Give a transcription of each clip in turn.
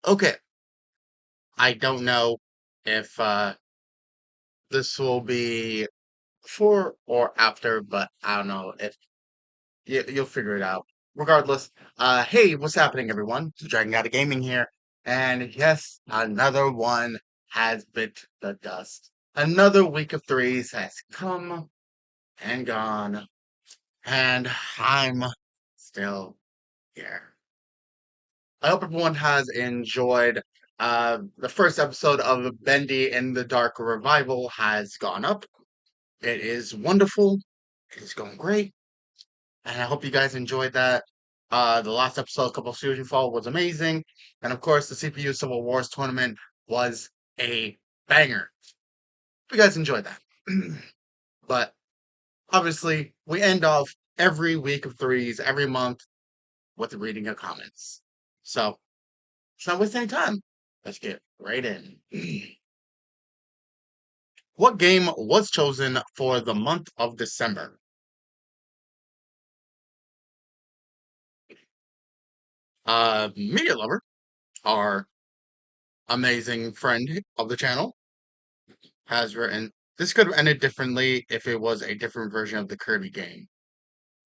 Okay, I don't know if this will be before or after, but I don't know if you'll figure it out. Regardless, hey, what's happening, everyone? Dragon Guy Gaming here, and yes, another one has bit the dust. Another week of threes has come and gone, and I'm still here. I hope everyone has enjoyed. The first episode of Bendy in the Dark Revival has gone up. It is wonderful. It is going great. And I hope you guys enjoyed that. The last episode, Couple of Fusion Fall, was amazing. And of course, the CPU Civil Wars tournament was a banger. Hope you guys enjoyed that. But obviously, we end off every week of threes, every month, with reading your comments. So, let's not waste any time. Let's get right in. What game was chosen for the month of December? Media Lover, our amazing friend of the channel, has written, this could have ended differently if it was a different version of the Kirby game.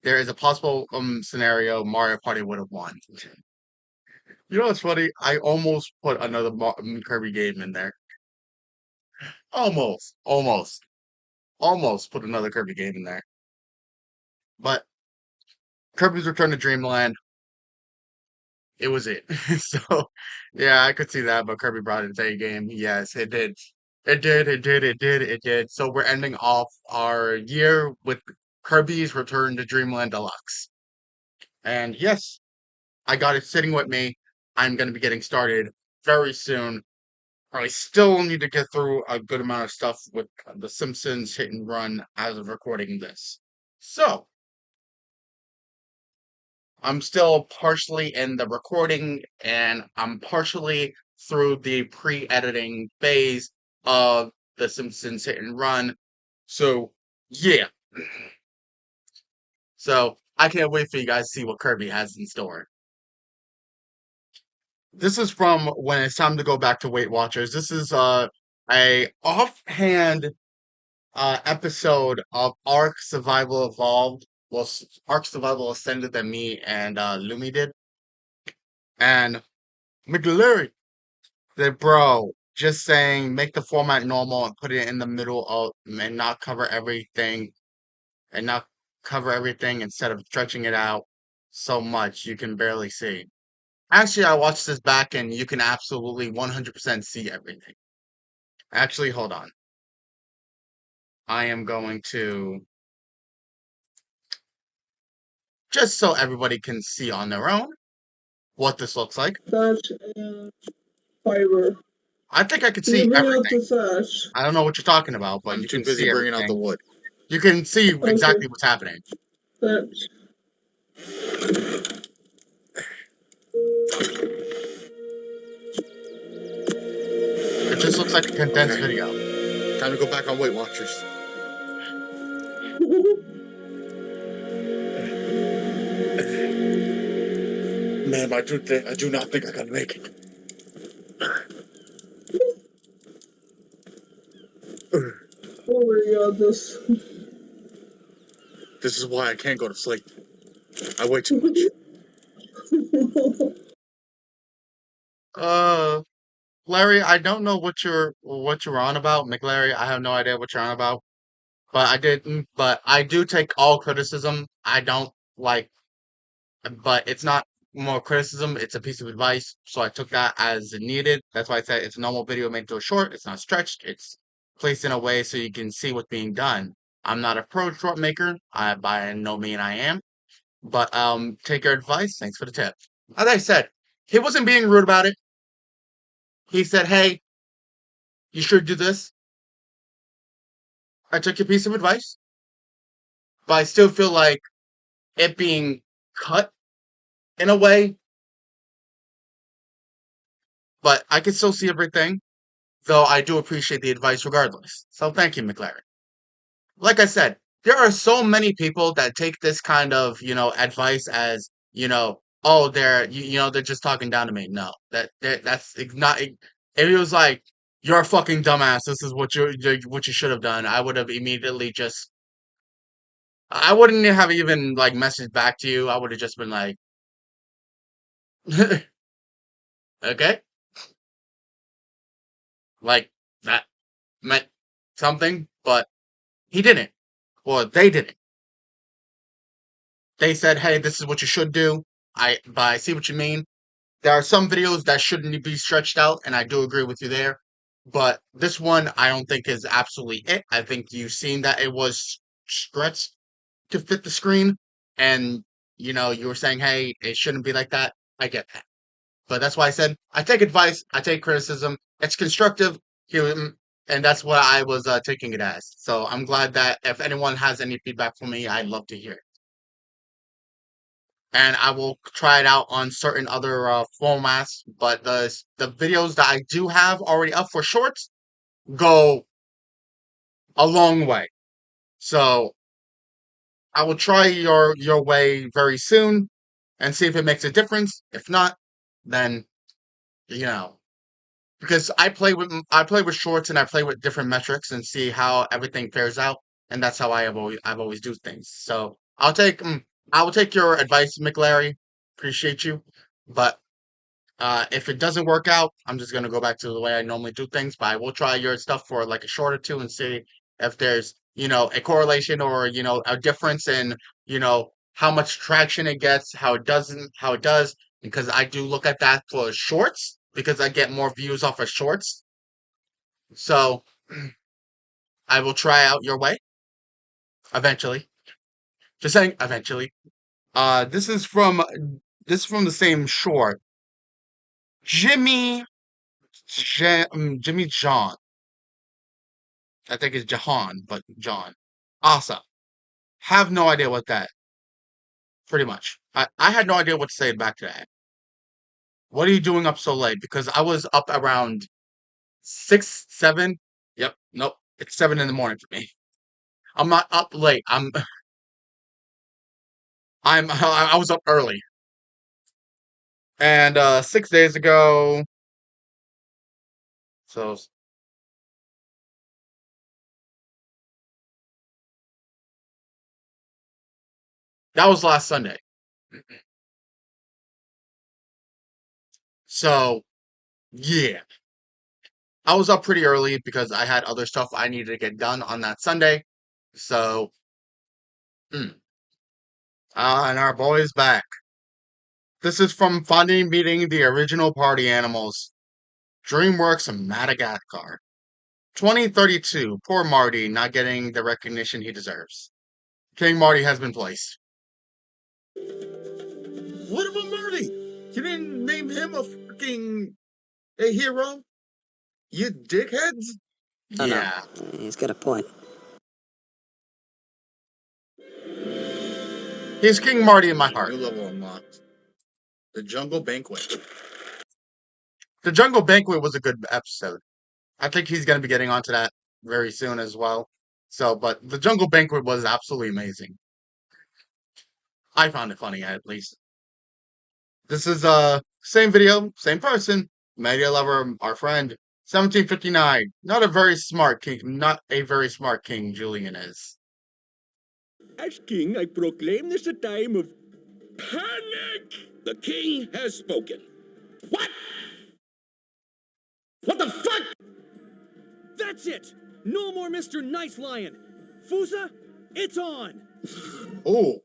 There is a possible scenario Mario Party would have won. You know what's funny? I almost put another Kirby game in there. Almost, almost, almost put another Kirby game in there. But Kirby's Return to Dreamland, it was it. So, yeah, I could see that, but Kirby brought its A game. Yes, it did. It did. So we're ending off our year with Kirby's Return to Dreamland Deluxe. And yes, I got it sitting with me. I'm going to be getting started very soon. I still need to get through a good amount of stuff with The Simpsons Hit and Run as of recording this. So, I'm still partially in the recording and I'm partially through the pre-editing phase of The Simpsons Hit and Run. So, yeah. So, I can't wait for you guys to see what Kirby has in store. This is from when it's time to go back to Weight Watchers. This is a offhand episode of Ark Survival Evolved. Well, Ark Survival Ascended that me and Lumi did. And McLary said, bro, just saying make the format normal and put it in the middle of and not cover everything and not cover everything instead of stretching it out so much you can barely see. Actually, I watched this back and you can absolutely 100% see everything. Actually, hold on. I am going to, just so everybody can see on their own what this looks like. Thatch and fiber. I think I can Can you see bring out everything. the thatch? I don't know what you're talking about, but I'm you too can busy see bringing out the everything. wood. You can see Okay. exactly what's happening. Thatch. It just looks like a condensed video. Time to go back on Weight Watchers. Man, I do not think I can make it. Oh my god, this. This is why I can't go to sleep. I wait too much. Larry, I don't know what you're on about. McLarry, I have no idea what you're on about. But I do take all criticism. I don't like, but it's not more criticism, it's a piece of advice. So I took that as needed. That's why I said it's a normal video made to a short. It's not stretched. It's placed in a way so you can see what's being done. I'm not a pro short maker. I by no mean I am. But take your advice. Thanks for the tip. As I said, he wasn't being rude about it. He said, "Hey, you should do this." I took your piece of advice, but I still feel like it being cut in a way, but I can still see everything, though I do appreciate the advice regardless. So thank you, McLaren. Like I said, there are so many people that take this kind of, advice as, oh, they're just talking down to me. No, that's not. If it was like you're a fucking dumbass, this is what you should have done. I would have immediately just. I wouldn't have even like messaged back to you. I would have just been like, okay, like that meant something, but he didn't. Well, they didn't. They said, hey, this is what you should do. But I see what you mean. There are some videos that shouldn't be stretched out, and I do agree with you there. But this one, I don't think is absolutely it. I think you've seen that it was stretched to fit the screen, and you were saying, "Hey, it shouldn't be like that." I get that, but that's why I said I take advice, I take criticism. It's constructive, and that's what I was taking it as. So I'm glad that if anyone has any feedback for me, I'd love to hear it. And I will try it out on certain other formats. But the videos that I do have already up for shorts go a long way. So I will try your way very soon and see if it makes a difference. If not, then you know because I play with shorts and I play with different metrics and see how everything fares out, and that's how I've always do things. So I will take your advice, McLary. Appreciate you, but if it doesn't work out, I'm just gonna go back to the way I normally do things. But I will try your stuff for like a short or two and see if there's a correlation or a difference in how much traction it gets, how it does. Because I do look at that for shorts because I get more views off of shorts. So I will try out your way eventually. Just saying eventually. This is from the same short. Jimmy John. I think it's Jahan, but John. Asa. Have no idea what that. Pretty much. I had no idea what to say back to that. What are you doing up so late? Because I was up around 6, 7. Yep. Nope. It's 7 in the morning for me. I'm not up late. I was up early. And 6 days ago, so that was last Sunday. So yeah, I was up pretty early because I had other stuff I needed to get done on that Sunday. So, mm, and our boy's back. This is from Finding Meeting the Original Party Animals. DreamWorks Madagascar. 2032. Poor Marty not getting the recognition he deserves. King Marty has been placed. What about Marty? You didn't name him a hero? You dickheads? Oh no, Yeah. he's got a point. He's King Marty in my heart. New level unlocked. The Jungle Banquet. The Jungle Banquet was a good episode. I think he's going to be getting onto that very soon as well. So, but the Jungle Banquet was absolutely amazing. I found it funny, at least. This is same video, same person, media lover, our friend, 1759. Not a very smart king, not a very smart king. Julian is. As king, I proclaim this a time of panic. The king has spoken. What? What the fuck? That's it! No more Mr. Nice Lion! Fusa, it's on! Oh,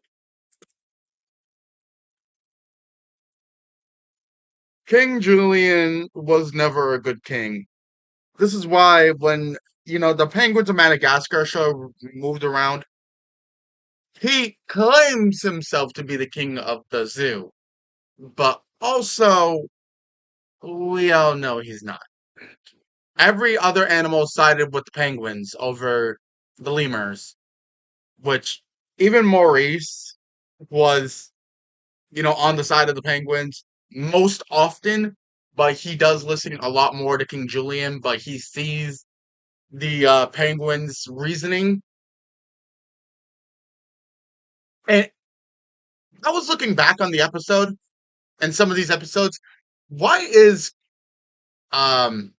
King Julian was never a good king. This is why when the Penguins of Madagascar show moved around, he claims himself to be the king of the zoo, but also we all know he's not. Every other animal sided with the penguins over the lemurs, which even Maurice was, on the side of the penguins most often, but he does listen a lot more to King Julian, but he sees the penguins' reasoning. And I was looking back on the episode, in some of these episodes, why is um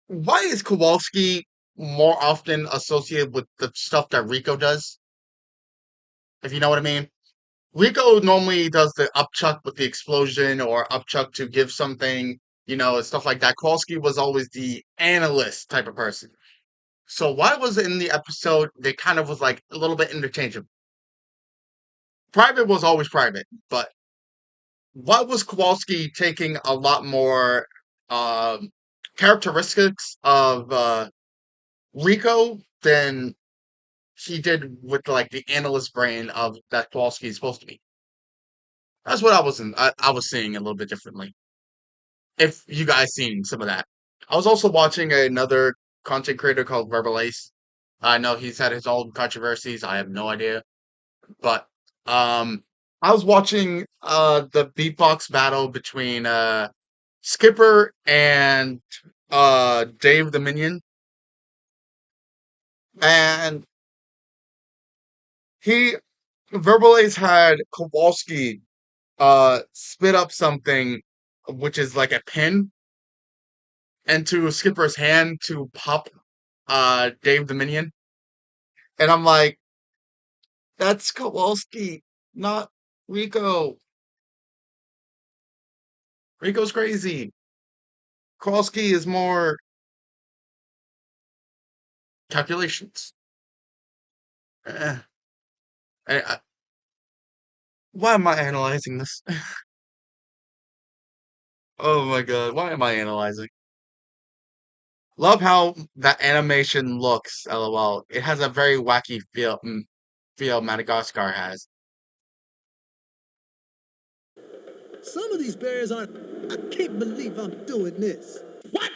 why is Kowalski more often associated with the stuff that Rico does? If you know what I mean. Rico normally does the upchuck with the explosion or upchuck to give something, stuff like that. Kowalski was always the analyst type of person. So why was it in the episode they kind of was like a little bit interchangeable? Private was always private, but why was Kowalski taking a lot more um, characteristics of Rico than he did with like the analyst brain of that Kowalski is supposed to be? That's what I was seeing a little bit differently. If you guys seen some of that. I was also watching another content creator called Verbal Ace. I know he's had his own controversies. I have no idea. But um I was watching the beatbox battle between Skipper and Dave the Minion. And he Verbal Ace had Kowalski spit up something which is like a pin into Skipper's hand to pop Dave the Minion. And I'm like, that's Kowalski, not Rico. Rico's crazy. Kowalski is more calculations. Eh, I, why am I analyzing this? Oh my god, why am I analyzing? Love how that animation looks, lol. It has a very wacky feel Madagascar has. Some of these bears aren't. I can't believe I'm doing this. What?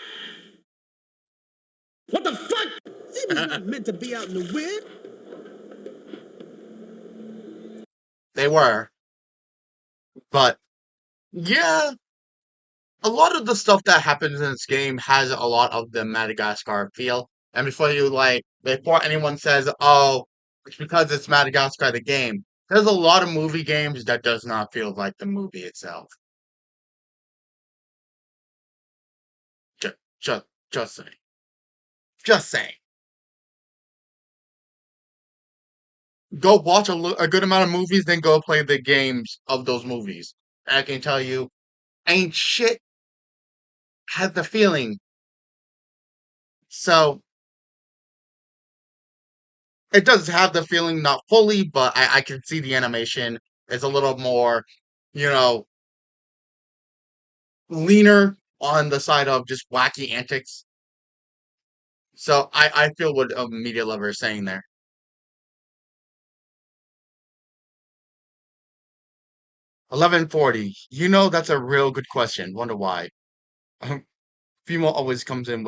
What the fuck? Zebra's not meant to be out in the wind. They were, but yeah, a lot of the stuff that happens in this game has a lot of the Madagascar feel. And before anyone says, "Oh, it's because it's Madagascar the game," there's a lot of movie games that does not feel like the movie itself. Just, just saying, just saying. Go watch a good amount of movies, then go play the games of those movies. And I can tell you, ain't shit had the feeling. So it does have the feeling, not fully, but I can see the animation is a little more, you know, leaner on the side of just wacky antics. So I feel what a media lover is saying there. 1140. That's a real good question. Wonder why. Female always comes in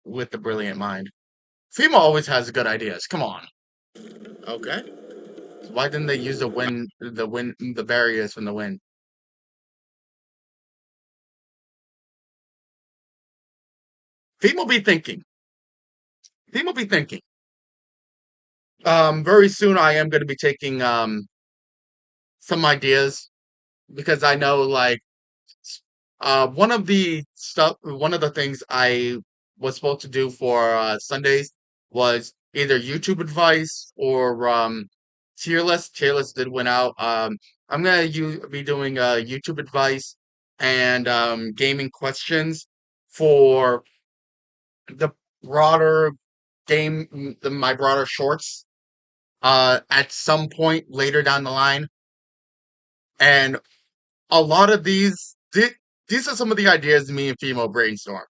with the brilliant mind. Female always has good ideas. Come on. Okay. Why didn't they use the barriers from the wind? Female be thinking. Female be thinking. Very soon I am going to be taking some ideas because I know like one of the things I was supposed to do for Sundays was either YouTube advice or tier list. Tier list did win out. I'm gonna be doing YouTube advice and gaming questions for the broader my broader shorts at some point later down the line. And a lot of these are some of the ideas me and Fimo brainstorm.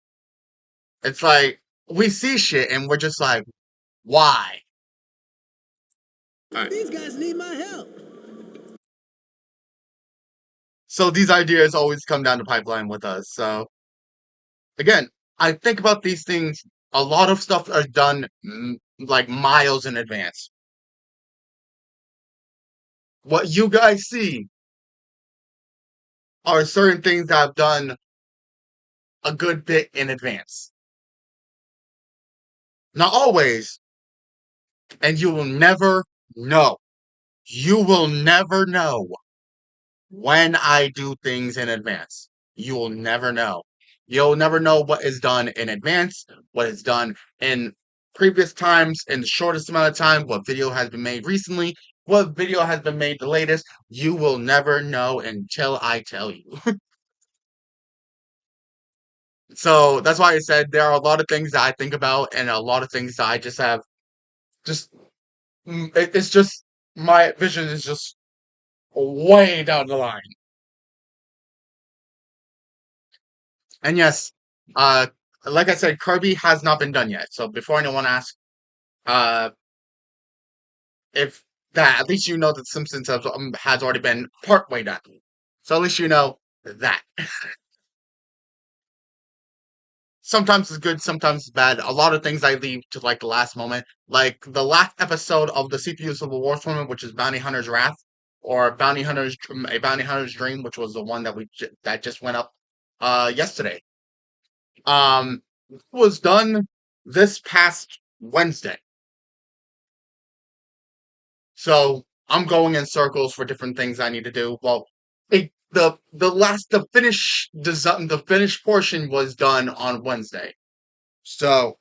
It's like we see shit and we're just like, why? Alright. These guys need my help. So these ideas always come down the pipeline with us. So again, I think about these things. A lot of stuff are done like miles in advance. What you guys see are certain things that I've done a good bit in advance. Not always, and you will never know. You will never know. when I do things in advance. You will never know. You'll never know what is done in advance, what is done in previous times, in the shortest amount of time, what video has been made recently, what video has been made the latest. You will never know until I tell you. So that's why I said there are a lot of things that I think about and a lot of things that I just have just it's just my vision is just way down the line. And yes, uh, like I said, Kirby has not been done yet. So before anyone asks, uh, if that, at least you know that Simpsons has already been part way done. So at least you know that. Sometimes it's good, sometimes it's bad. A lot of things I leave to like the last moment, like the last episode of the CPU Civil War tournament, which is Bounty Hunter's Wrath, or A Bounty Hunter's Dream, which was the one that that just went up yesterday. Was done this past Wednesday. So I'm going in circles for different things I need to do. Well, the finish portion was done on Wednesday. So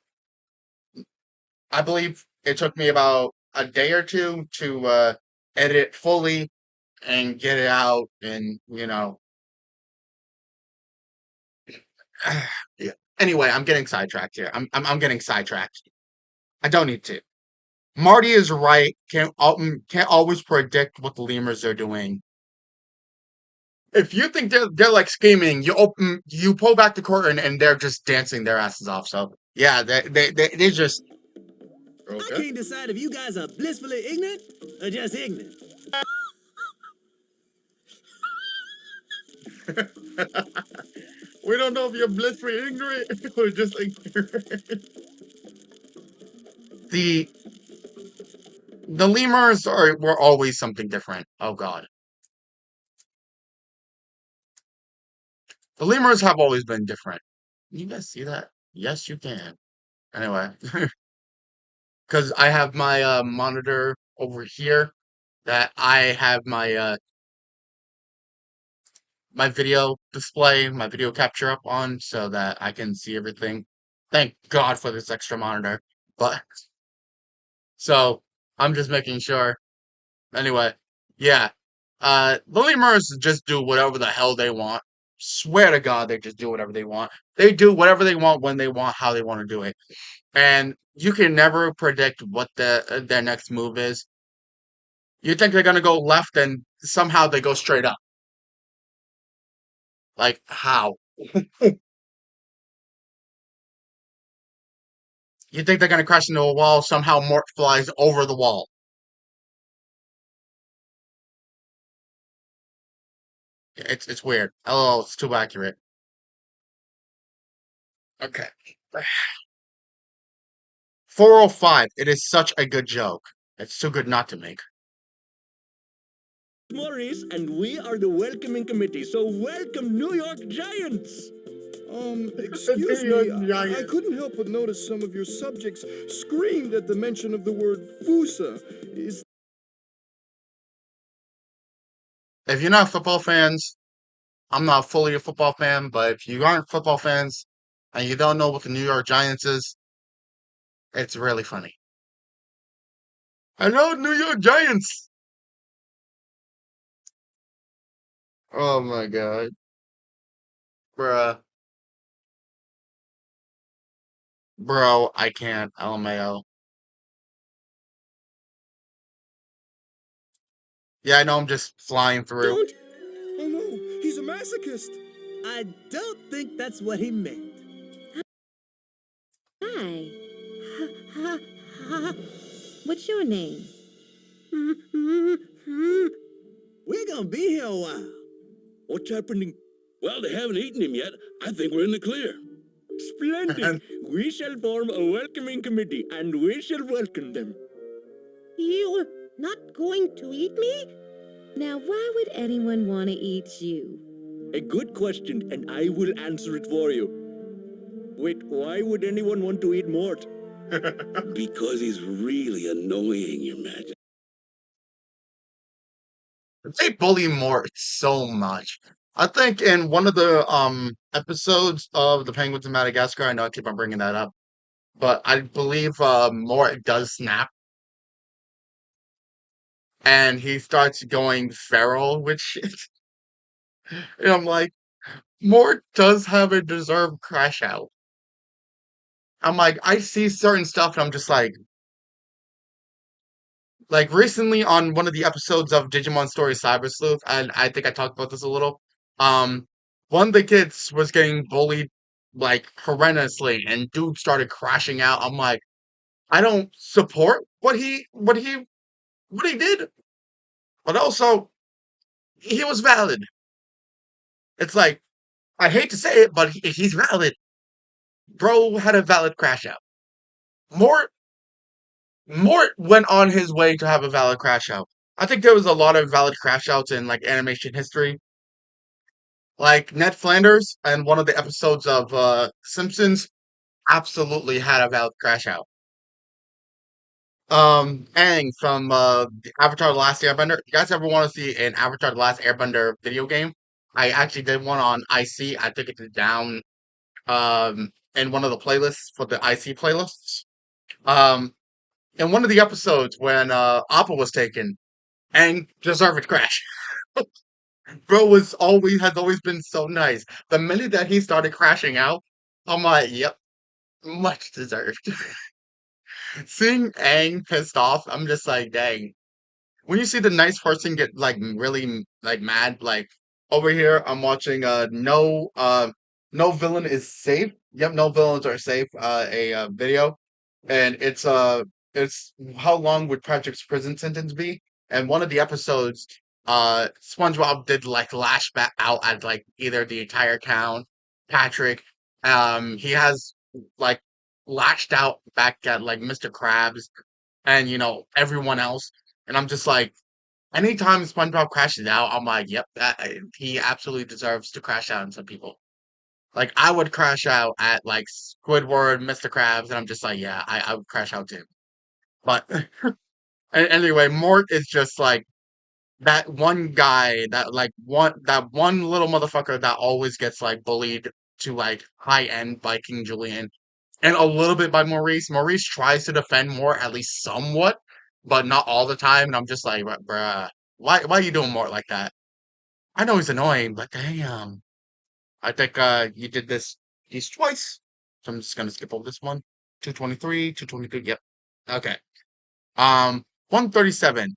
I believe it took me about a day or two to edit it fully and get it out, and yeah. Anyway, I'm getting sidetracked here. I'm getting sidetracked. I don't need to. Marty is right. Can't always predict what the lemurs are doing. If you think they're like scheming, you pull back the curtain and they're just dancing their asses off. So yeah, they just I Okay. can't decide if you guys are blissfully ignorant or just ignorant. we don't know if you're blissfully ignorant or just like the the lemurs were always something different. Oh God, the lemurs have always been different. You guys see that? Yes, you can. Anyway, because I have my monitor over here that I have my video display, my video capture up on so that I can see everything. Thank God for this extra monitor. But so I'm just making sure. Anyway, yeah. The lemurs just do whatever the hell they want. Swear to God, they just do whatever they want. They do whatever they want when they want, how they want to do it. And you can never predict what their next move is. You think they're gonna go left, and somehow they go straight up. Like how? You think they're gonna crash into a wall, somehow Mort flies over the wall. It's weird. Oh, it's too accurate. Okay. 405. It is such a good joke. It's too good not to make. Maurice, and we are the welcoming committee. So welcome, New York Giants. Excuse New York me, I Giants. couldn't help but notice some of your subjects screamed at the mention of the word Fusa. Is If you're not football fans, I'm not fully a football fan, but if you aren't football fans and you don't know what the New York Giants is, it's really funny. I know New York Giants. Oh my God, bruh, bro, I can't. LMAO. Yeah, I know. I'm just flying through. Don't. oh no, he's a masochist. I don't think that's what he meant. Hi. Ha, ha. What's your name? We're gonna be here a while. What's happening? Well, they haven't eaten him yet. I think we're in the clear. Splendid. We shall form a welcoming committee, and we shall welcome them. You're not going to eat me? Now, why would anyone want to eat you? A good question, and I will answer it for you. Wait, why would anyone want to eat Mort? Because he's really annoying, Your Majesty. They bully Mort so much. I think in one of the episodes of the Penguins of Madagascar, I know I keep on bringing that up, but I believe Mort does snap and he starts going feral with shit. And I'm like, Mort does have a deserved crash out. I'm like, I see certain stuff and I'm just like recently on one of the episodes of Digimon Story Cyber Sleuth, and I think I talked about this a little. Um, one of the kids was getting bullied like horrendously, and dude started crashing out. I'm like, I don't support what he did, but also he was valid. It's like I hate to say it, but he's valid. Bro had a valid crash out. Mort Mort went on his way to have a valid crash out. I think there was a lot of valid crash outs in like animation history. Like Ned Flanders and one of the episodes of Simpsons absolutely had a valid crash out. Aang from the Avatar: The Last Airbender. You guys ever want to see an Avatar: The Last Airbender video game? I actually did one on IC. I took it down in one of the playlists for the IC playlists. Um, in one of the episodes when Appa was taken, Aang deserved crash. Bro was always has always been so nice. The minute that he started crashing out, I'm like, yep, much deserved. Seeing Aang pissed off, I'm just like, dang. When you see the nice person get like really like mad, like over here, I'm watching no villain is safe. Yep, no villains are safe. A video, and it's how long would Patrick's prison sentence be? And one of the episodes, SpongeBob did like lash back out at like either the entire town, Patrick. He has like lashed out back at like Mr. Krabs and everyone else. And I'm just like, anytime SpongeBob crashes out, I'm like, yep, he absolutely deserves to crash out on some people. Like I would crash out at like Squidward, Mr. Krabs, and I'm just like, yeah, I would crash out too. But anyway, Mort is just like that one guy that one little motherfucker that always gets like bullied to like high end by King Julian and a little bit by Maurice. Maurice tries to defend Mort at least somewhat, but not all the time. And I'm just like, bruh, why are you doing Mort like that? I know he's annoying, but damn. I think you did these twice. So I'm just gonna skip over this one. 223, 223, yep. Okay. 137.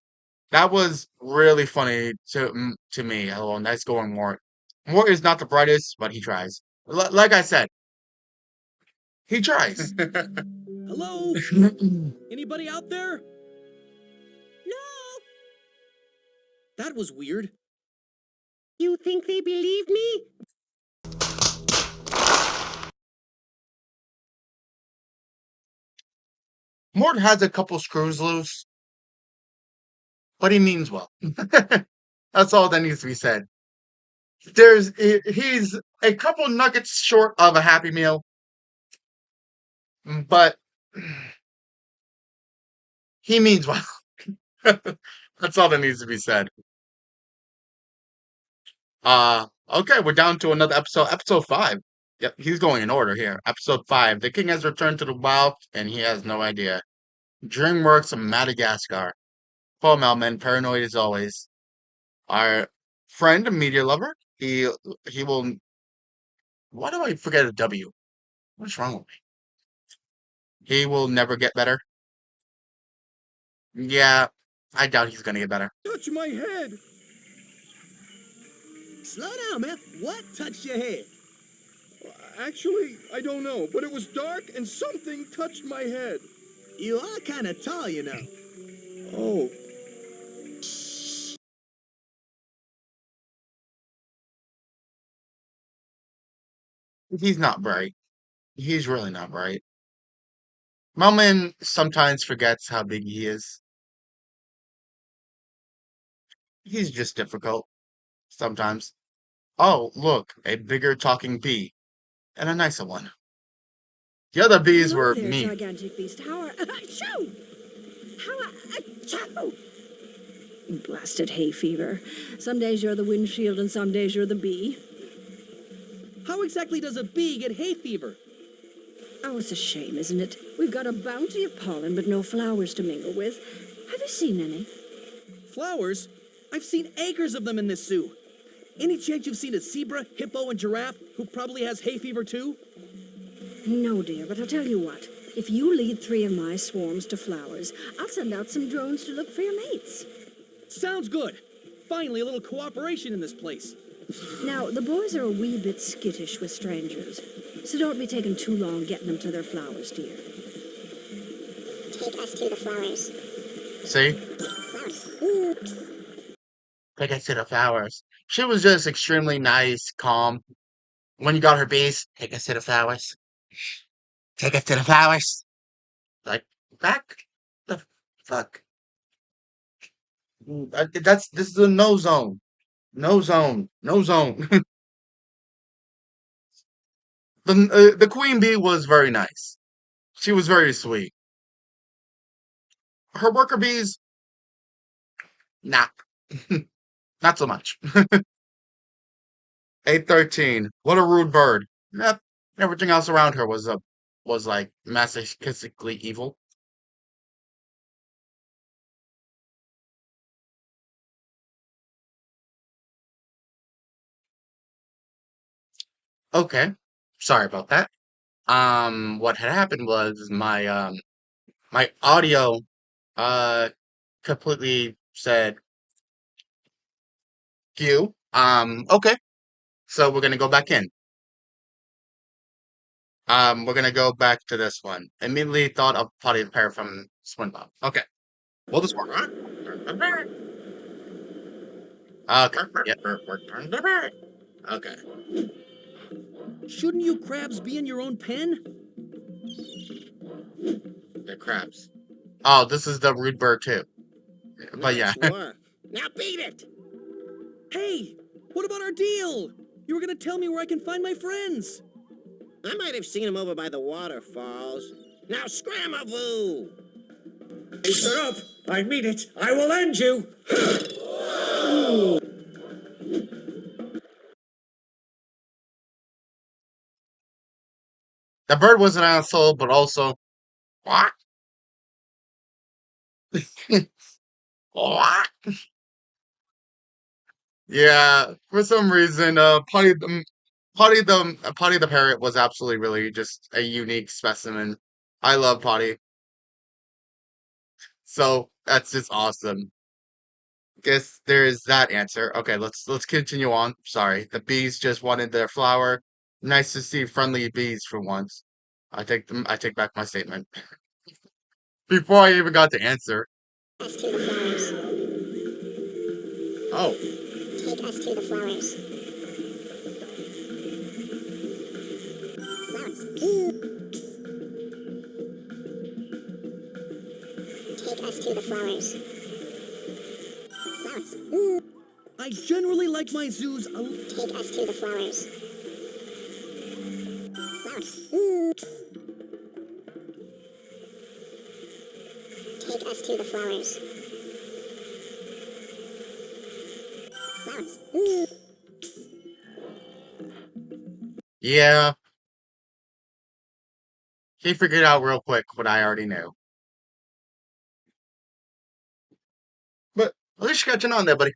That was really funny to me. Hello, nice going, Mort. Mort is not the brightest, but he tries. Like I said, he tries. Hello? Anybody out there? No! That was weird. You think they believe me? Mort has a couple screws loose, but he means well. That's all that needs to be said. He's a couple nuggets short of a Happy Meal, but he means well. That's all that needs to be said. Okay, we're down to another episode. Episode 5. Yep, he's going in order here. Episode 5. The king has returned to the wild, and he has no idea. DreamWorks of Madagascar. Paul Melman, paranoid as always. Our friend, media lover. He will. Why do I forget a W? What's wrong with me? He will never get better. Yeah, I doubt he's gonna get better. Touch my head! Slow down, man. What touched your head? Actually, I don't know, but it was dark and something touched my head. You are kind of tall, you know. Oh, He's not bright. He's really not bright. Melman sometimes forgets how big he is. He's just difficult. Sometimes. Oh, look, a bigger talking bee. And a nicer one. The other bees Hello were there, mean. gigantic beast. How are... Achoo! How are... Achoo! Blasted hay fever. Some days you're the windshield and some days you're the bee. How exactly does a bee get hay fever? Oh, it's a shame, isn't it? We've got a bounty of pollen, but no flowers to mingle with. Have you seen any? Flowers? I've seen acres of them in this zoo. Any chance you've seen a zebra, hippo, and giraffe who probably has hay fever too? No, dear, but I'll tell you what. If you lead 3 of my swarms to flowers, I'll send out some drones to look for your mates. Sounds good. Finally, a little cooperation in this place. Now, the boys are a wee bit skittish with strangers, so don't be taking too long getting them to their flowers, dear. Take us to the flowers. See? Flowers. Take us to the flowers. She was just extremely nice, calm. When you got her bees, take us to the flowers. Take us to the flowers. Like, back the fuck. This is a no zone. No zone. No zone. The queen bee was very nice. She was very sweet. Her worker bees, nah, not so much. 813. What a rude bird. Yep. Everything else around her was like masochistically evil. Okay. Sorry about that. What had happened was my audio uh completely said you. Okay. So we're gonna go back in. We're gonna go back to this one. Immediately thought of Potty the Pair from SpongeBob. Okay. Will this work? Okay. Yep. Okay. Shouldn't you crabs be in your own pen? The crabs. Oh, this is the rude bird too. But yeah. Nice work. Now beat it. Hey, what about our deal? You were gonna tell me where I can find my friends. I might have seen him over by the waterfalls. Now scram-a-voo! Shut up! I mean it! I will end you! The bird was an asshole, but also what? What? Yeah, for some reason, Potty the parrot was absolutely really just a unique specimen. I love Potty, so that's just awesome. Guess there is that answer. Okay, let's continue on. Sorry, the bees just wanted their flower. Nice to see friendly bees for once. I take back my statement. Before I even got to answer. Us to the flowers. Oh, Take us to the flowers. Flowers. Take us to the flowers. Flowers. I generally like my zoos Take us to the flowers. Flowers. Take us to the flowers. Flowers. yeah. He figured out real quick what I already knew. But at least you got your on there, buddy.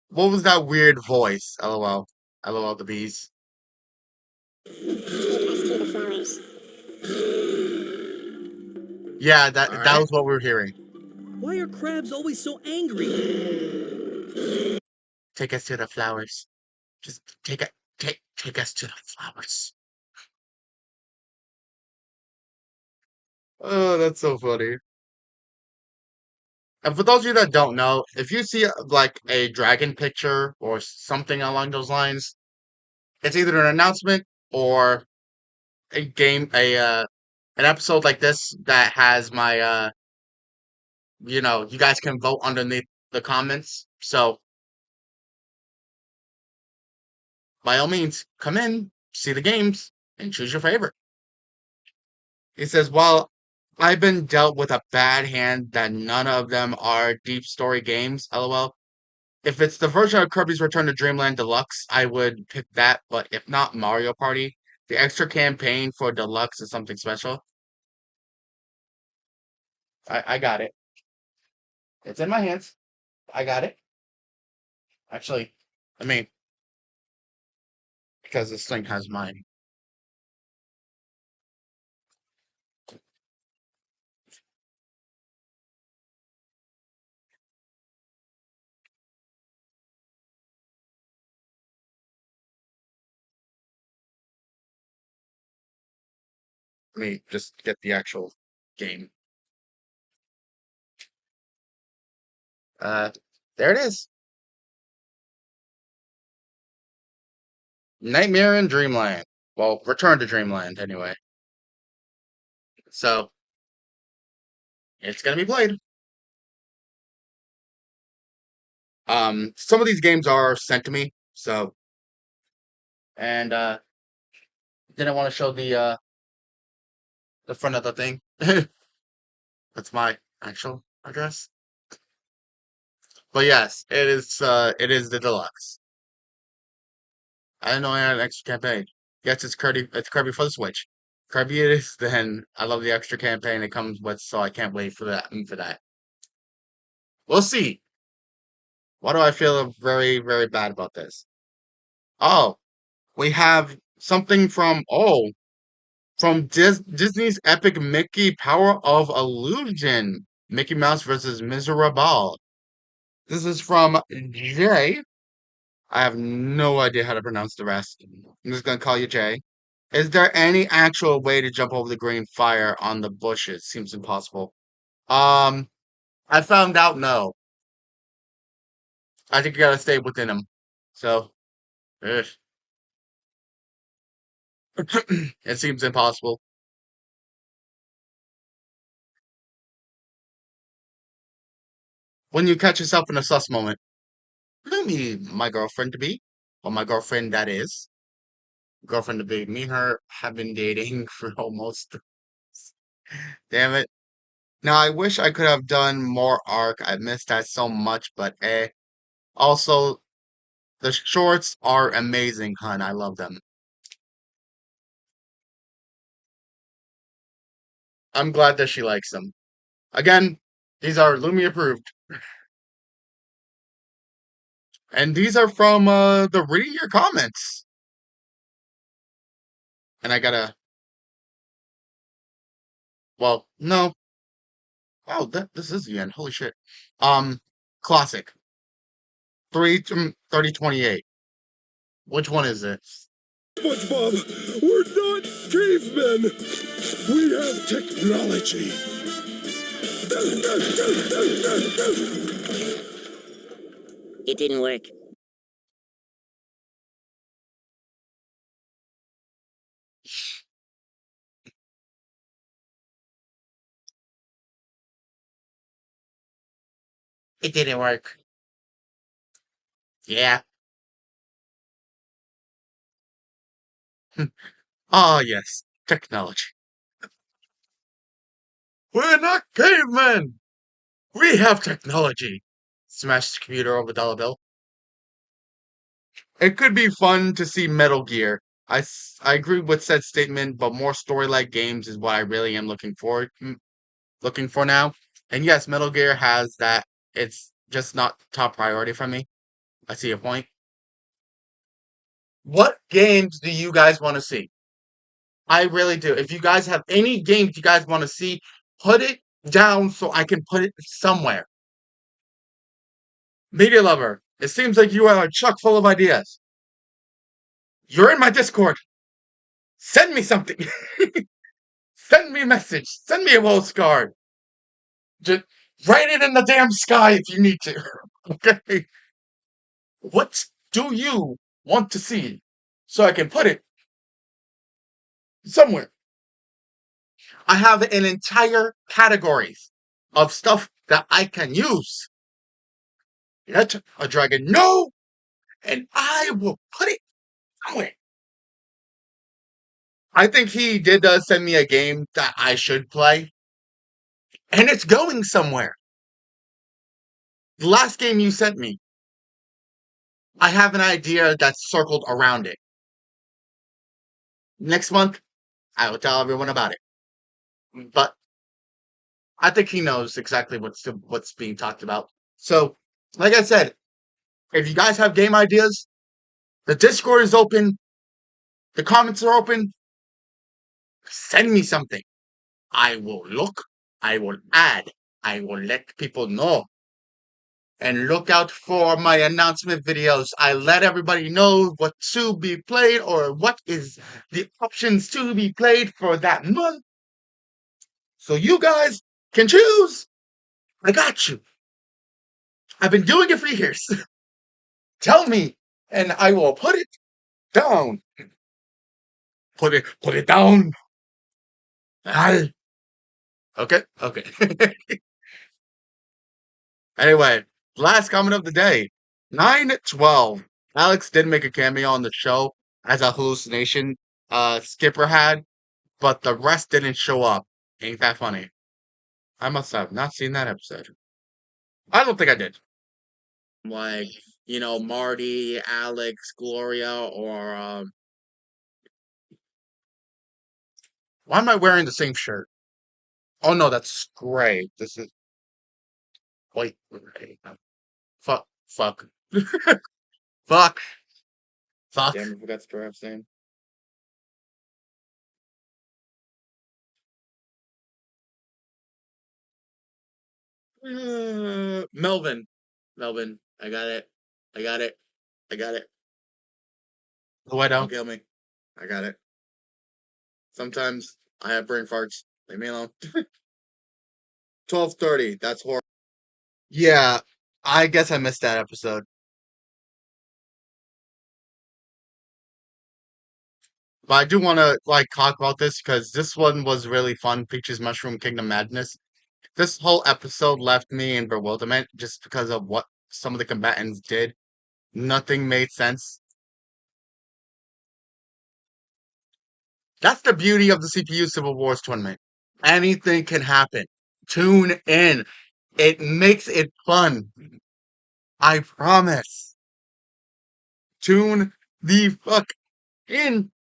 What was that weird voice? LOL. LOL the bees. Take us to the flowers. Yeah, that Alright. was what we were hearing. Why are crabs always so angry? Take us to the flowers. Just take us to the flowers. Oh, that's so funny. And for those of you that don't know, if you see like a dragon picture or something along those lines, it's either an announcement or an episode like this that has my you guys can vote underneath the comments. So by all means, come in, see the games, and choose your favorite. He says, I've been dealt with a bad hand that none of them are deep story games, lol. If it's the version of Kirby's Return to Dreamland Deluxe, I would pick that, but if not Mario Party, the extra campaign for Deluxe is something special. I got it. It's in my hands. I got it. Actually, I mean, because this thing has mine. Let me just get the actual game. Uh, there it is. Nightmare in Dreamland. Well, Return to Dreamland, anyway. So, it's gonna be played. Some of these games are sent to me, so, and, didn't want to show the front of the thing. That's my actual address. But yes, it is the deluxe. I didn't know I had an extra campaign. Yes, it's Kirby for the Switch. Kirby it is, then I love the extra campaign it comes with, so I can't wait for that. We'll see. Why do I feel very, very bad about this? Oh, we have something from Disney's epic Mickey Power of Illusion. Mickey Mouse versus Miserable. This is from Jay. I have no idea how to pronounce the rest. I'm just gonna call you Jay. Is there any actual way to jump over the green fire on the bushes? Seems impossible. Um, I found out no. I think you gotta stay within them. So, ugh. It seems impossible. When you catch yourself in a sus moment, me, my girlfriend to be, or my girlfriend that is, girlfriend to be. Me and her have been dating for almost. Damn it. Now I wish I could have done more arc. I missed that so much, but eh. Also, the shorts are amazing, hun. I love them. I'm glad that she likes them. Again, these are Lumi approved. And these are from the reading your comments. And I gotta, well, no. Wow, this is the end. Holy shit. Um, classic. 3028. Which one is it? SpongeBob, we're not cavemen. We have technology. It didn't work. It didn't work. Yeah. Ah, yes. Technology. We're not cavemen! We have technology! Smash the computer over dollar bill. It could be fun to see Metal Gear. I agree with said statement, but more story-like games is what I really am looking for now. And yes, Metal Gear has that. It's just not top priority for me. I see your point. What games do you guys want to see? I really do. If you guys have any games you guys want to see, put it down so I can put it somewhere. Media Lover, it seems like you are chock full of ideas. You're in my Discord. Send me something. Send me a message. Send me a postcard. Just write it in the damn sky if you need to. Okay? What do you want to see? So I can put it somewhere. I have an entire categories of stuff that I can use. Let a dragon know, and I will put it somewhere. I think he did send me a game that I should play. And it's going somewhere. The last game you sent me, I have an idea that's circled around it. Next month, I will tell everyone about it. But I think he knows exactly what's being talked about. So, like I said, if you guys have game ideas, the Discord is open, the comments are open. Send me something. I will look, I will add, I will let people know. And look out for my announcement videos. I let everybody know what to be played or what is the options to be played for that month. So you guys can choose. I got you. I've been doing it for years. Tell me, and I will put it down. Put it down. Okay. Anyway, last comment of the day. 9/12. Alex did make a cameo on the show as a hallucination Skipper had, but the rest didn't show up. Ain't that funny? I must have not seen that episode. I don't think I did. Like, Marty, Alex, Gloria, or why am I wearing the same shirt? Oh no, that's gray. This is white gray. Fuck. Fuck. Damn, I forgot to draw name. Melvin. I got it. Oh, I don't kill me. I got it. Sometimes I have brain farts. Leave me alone. 12:30. That's horrible. Yeah, I guess I missed that episode. But I do want to talk about this because this one was really fun. Peach's Mushroom Kingdom Madness. This whole episode left me in bewilderment just because of what some of the combatants did. Nothing made sense. That's the beauty of the CPU Civil Wars tournament. Anything can happen. Tune in. It makes it fun. I promise. Tune the fuck in.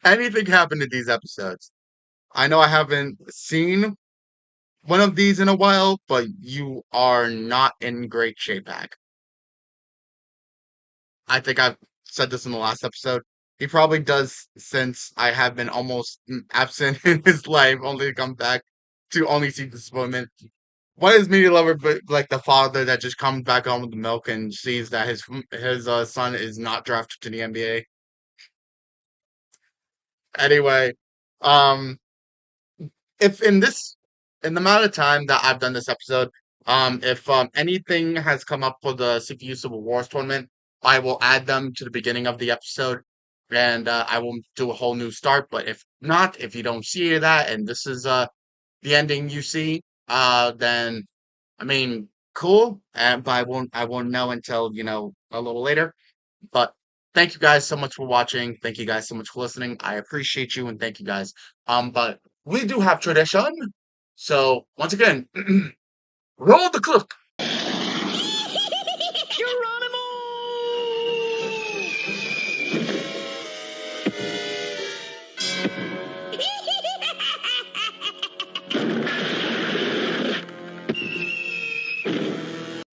Anything happened in these episodes. I know I haven't seen one of these in a while, but you are not in great shape, Hack. I think I've said this in the last episode. He probably does since I have been almost absent in his life, only to come back to only see disappointment. What is media lover but like the father that just comes back home with the milk and sees that his son is not drafted to the NBA? Anyway, um, if in the amount of time that I've done this episode, if anything has come up for the CPU Civil Wars tournament, I will add them to the beginning of the episode, and I will do a whole new start. But if not, if you don't see that, and this is the ending you see, then I mean, cool. And but I won't know until a little later. But thank you guys so much for watching. Thank you guys so much for listening. I appreciate you and thank you guys. But we do have tradition. So once again, roll the clip.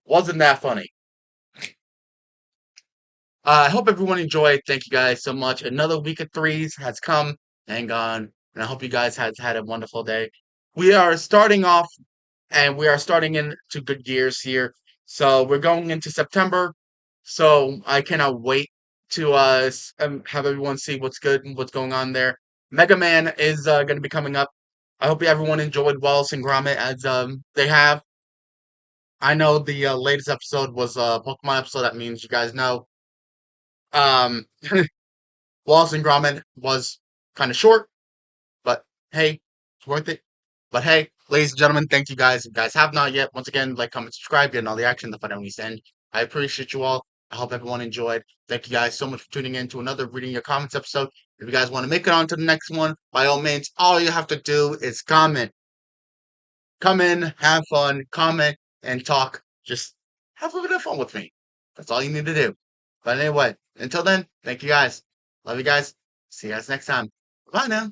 Wasn't that funny? I hope everyone enjoyed. Thank you guys so much. Another week of threes has come and gone, and I hope you guys has had a wonderful day. We are starting off, and we are starting into good gears here. So we're going into September. So I cannot wait to have everyone see what's good and what's going on there. Mega Man is going to be coming up. I hope everyone enjoyed Wallace and Gromit as they have. I know the latest episode was a Pokemon episode. That means you guys know. Um, Wallace and Gromit was kind of short, but hey, it's worth it. But hey, ladies and gentlemen, thank you guys. If you guys have not yet, once again, like, comment, subscribe, getting all the action, the fun on we send. I appreciate you all. I hope everyone enjoyed. Thank you guys so much for tuning in to another Reading Your Comments episode. If you guys want to make it on to the next one, by all means, all you have to do is comment. come in, have fun, comment, and talk. Just have a little bit of fun with me. That's all you need to do. But anyway, until then, thank you guys. Love you guys. See you guys next time. Bye now.